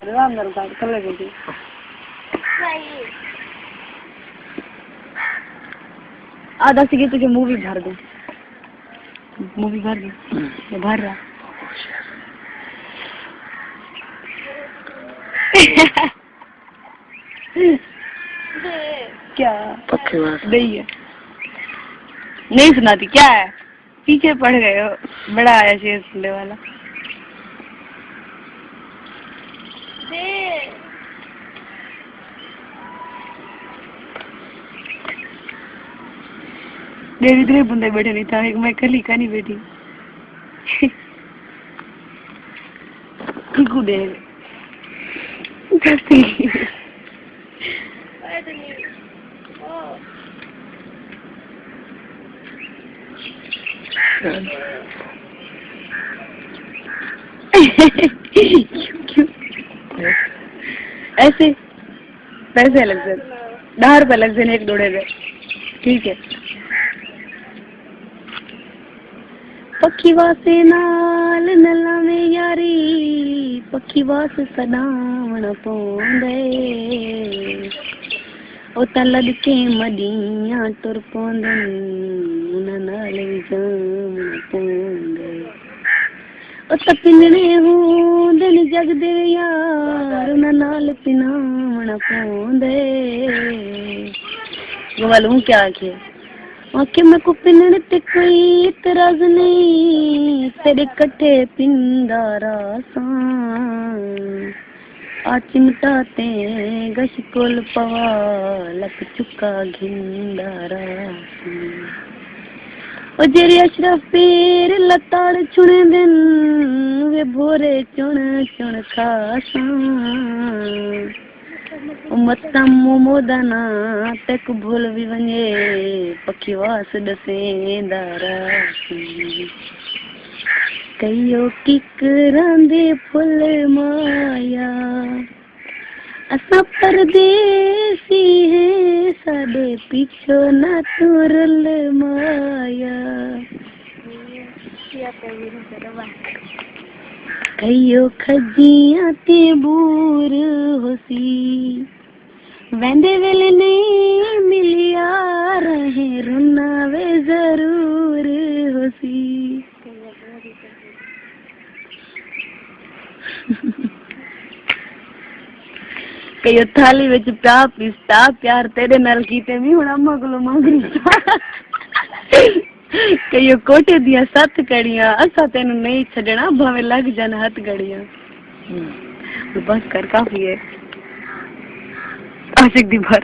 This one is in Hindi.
राम राम का कर लेगी आधा से तुझे मूवी भर दो ये भर रहा क्या नहीं है नहीं सुनाती क्या है पीछे पड़ गए हो बड़ा आया शेर सुनने वाला मेरे इतने बंदे बैठे नहीं था मैं कल का नहीं बैठी किकू दे ऐसे पैसे अलग से 10 रुपए अलग से 1 दौड़े गए ठीक है पक्की वासे नाल नला में यारी पक्की वास सदावण पौंदे ओ तलद के मदियां तुर पौंदन उन नाल जामण पौंदे ओ तपिनने होंदन जग दे यार उन नाल पिनावण पौंदे गवालू क्या आखे आके मैं को पिनने ते कोई इतराज नहीं तेरे कट्ठे पिंदारा सा आ चिमटाते गश कोल पवा लक चुका घिंदारा ओ जेरी अशरफ पीर लताड़ छुने दिन वे भोरे चुन चुन खासा मत्ता मोमोदाना तक भूल भी वने पखी वास दसे दारा कयो किकरांदे फुल माया असा परदेसी है साडे पीछो ना तुरल माया कयो खजियां ते बूर होसी वेंदे वेले नहीं मिलिया रहे रुना वे जरूर होसी कयो थाली विच प्या पिस्ता प्यार तेरे नाल कीते भी हुण अम्मा कोलों मंगनी कयो कोटे दिया 7 कड़ियां असा तेनू नहीं छड़ना भावे लग जान हाथ गड़ियां बस कर काफी है आशिक दी भर